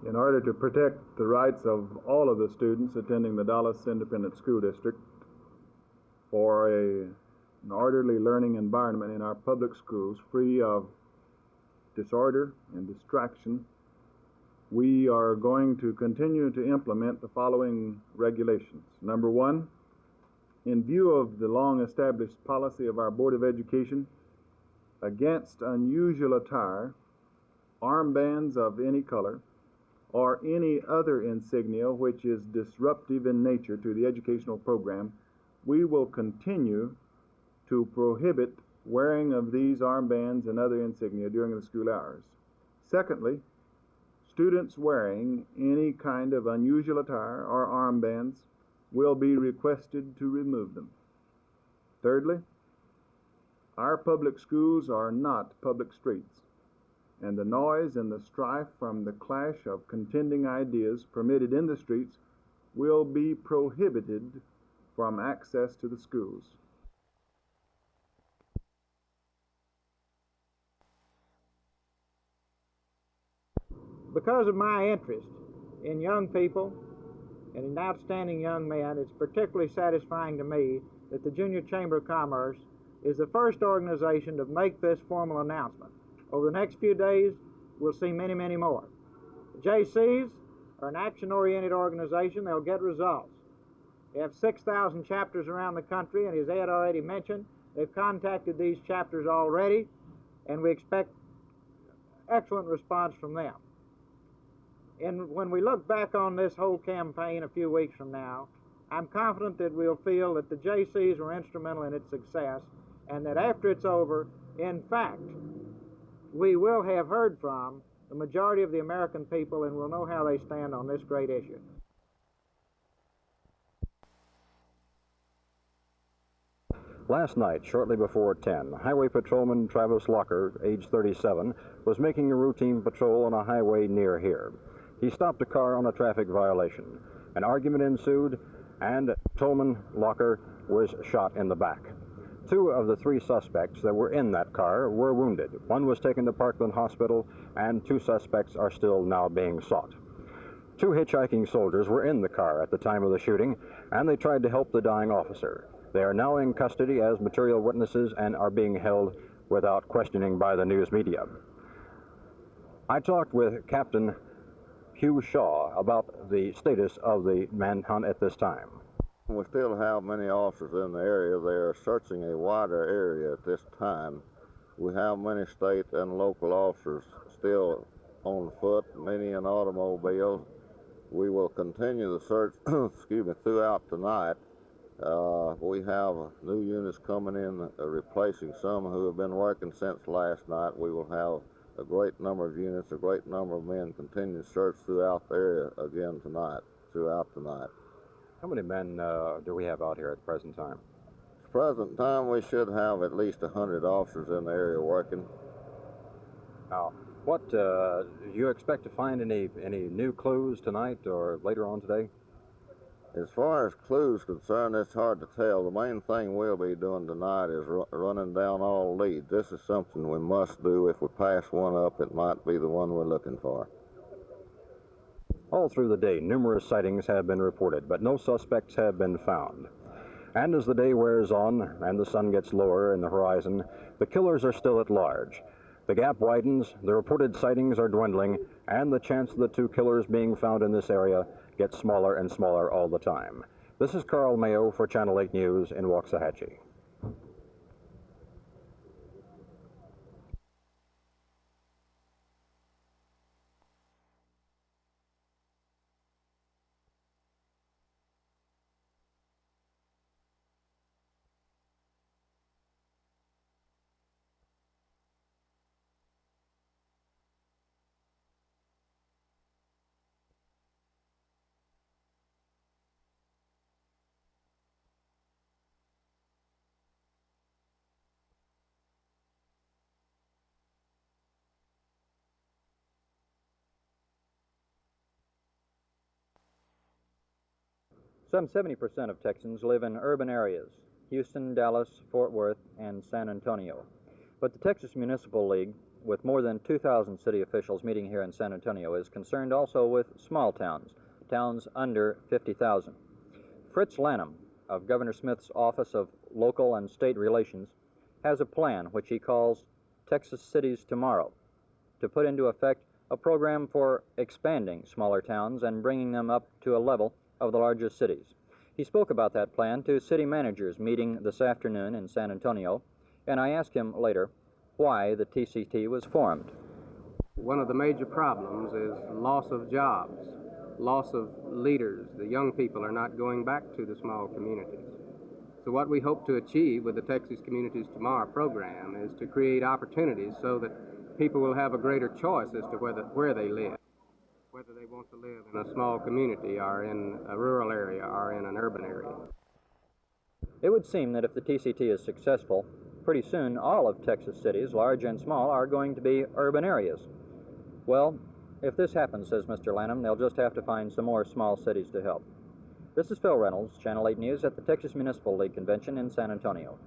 In order to protect the rights of all of the students attending the Dallas Independent School District for an orderly learning environment in our public schools free of disorder and distraction, we are going to continue to implement the following regulations. Number one, in view of the long-established policy of our Board of Education against unusual attire, armbands of any color, or any other insignia which is disruptive in nature to the educational program, we will continue to prohibit wearing of these armbands and other insignia during the school hours. Secondly, students wearing any kind of unusual attire or armbands will be requested to remove them. Thirdly, our public schools are not public streets, and the noise and the strife from the clash of contending ideas permitted in the streets will be prohibited from access to the schools. Because of my interest in young people and in outstanding young men, it's particularly satisfying to me that the Junior Chamber of Commerce is the first organization to make this formal announcement. Over the next few days, we'll see many, many more. The Jaycees are an action-oriented organization. They'll get results. They have 6,000 chapters around the country, and as Ed already mentioned, they've contacted these chapters already, and we expect excellent response from them. And when we look back on this whole campaign a few weeks from now, I'm confident that we'll feel that the Jaycees were instrumental in its success, and that after it's over, in fact, we will have heard from the majority of the American people, and we'll know how they stand on this great issue. Last night, shortly before 10, Highway Patrolman Travis Locker, age 37, was making a routine patrol on a highway near here. He stopped a car on a traffic violation. An argument ensued, and Patrolman Locker was shot in the back. 2 of the 3 suspects that were in that car were wounded. 1 was taken to Parkland Hospital, and 2 suspects are still now being sought. 2 hitchhiking soldiers were in the car at the time of the shooting, and they tried to help the dying officer. They are now in custody as material witnesses and are being held without questioning by the news media. I talked with Captain Hugh Shaw about the status of the manhunt at this time. We still have many officers in the area. They are searching a wider area at this time. We have many state and local officers still on foot, many in automobiles. We will continue the search throughout the night. We have new units coming in replacing some who have been working since last night. We will have a great number of units, a great number of men continue to search throughout the area again throughout the night. How many men do we have out here at the present time? At the present time, we should have at least 100 officers in the area working. Now, what do you expect to find any new clues tonight or later on today? As far as clues concerned, it's hard to tell. The main thing we'll be doing tonight is running down all leads. This is something we must do. If we pass one up, it might be the one we're looking for. All through the day, numerous sightings have been reported, but no suspects have been found. And as the day wears on and the sun gets lower in the horizon, the killers are still at large. The gap widens, the reported sightings are dwindling, and the chance of the 2 killers being found in this area gets smaller and smaller all the time. This is Carl Mayo for Channel 8 News in Waxahachie. Some 70% of Texans live in urban areas: Houston, Dallas, Fort Worth, and San Antonio. But the Texas Municipal League with more than 2,000 city officials meeting here in San Antonio, is concerned also with small towns, towns under 50,000. Fritz Lanham of Governor Smith's Office of Local and State Relations has a plan which he calls Texas Cities Tomorrow, to put into effect a program for expanding smaller towns and bringing them up to a level of the largest cities. He spoke about that plan to city managers meeting this afternoon in San Antonio, and I asked him later why the TCT was formed. One of the major problems is loss of jobs, loss of leaders. The young people are not going back to the small communities. So what we hope to achieve with the Texas Communities Tomorrow program is to create opportunities so that people will have a greater choice as to where they live, whether they want to live in a small community or in a rural area or in an urban area. It would seem that if the TCT is successful, pretty soon all of Texas cities, large and small, are going to be urban areas. Well, if this happens, says Mr. Lanham, they'll just have to find some more small cities to help. This is Phil Reynolds, Channel 8 News at the Texas Municipal League Convention in San Antonio.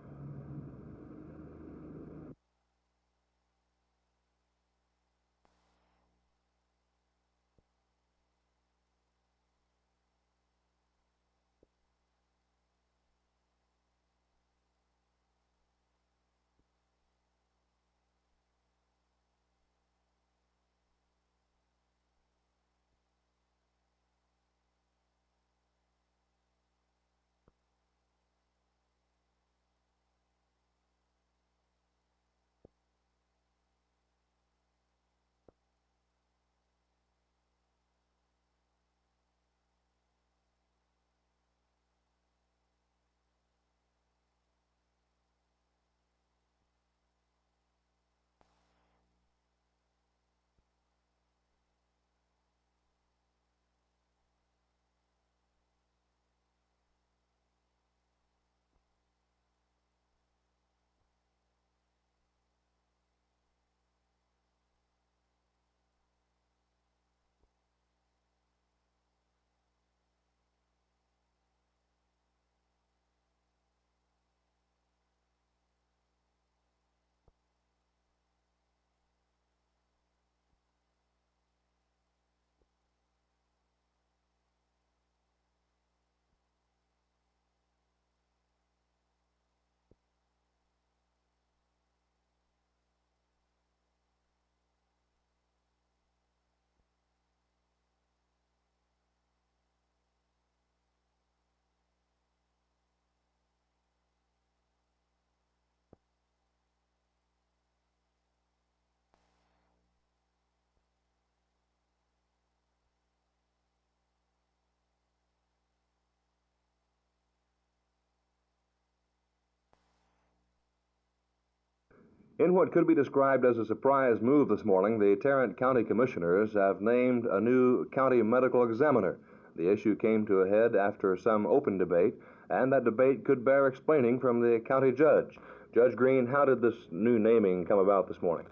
In what could be described as a surprise move this morning, the Tarrant County Commissioners have named a new county medical examiner. The issue came to a head after some open debate, and that debate could bear explaining from the county judge. Judge Green, how did this new naming come about this morning?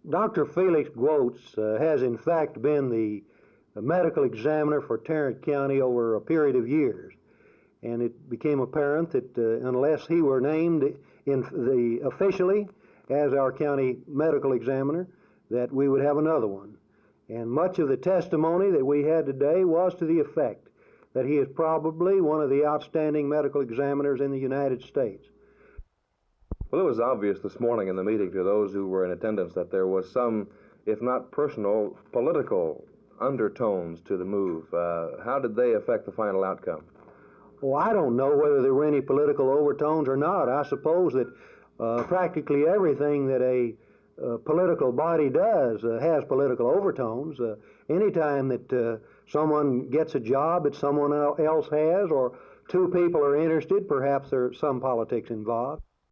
Dr. Feliks Gwozdz has in fact been the medical examiner for Tarrant County over a period of years, and it became apparent that unless he were named officially as our county medical examiner, that we would have another one. And much of the testimony that we had today was to the effect that he is probably one of the outstanding medical examiners in the United States. Well, it was obvious this morning in the meeting to those who were in attendance that there was some, if not personal, political undertones to the move. How did they affect the final outcome? Well, I don't know whether there were any political overtones or not. I suppose that practically everything that a political body does has political overtones. Anytime that someone gets a job that someone else has, or two people are interested, perhaps there's some politics involved.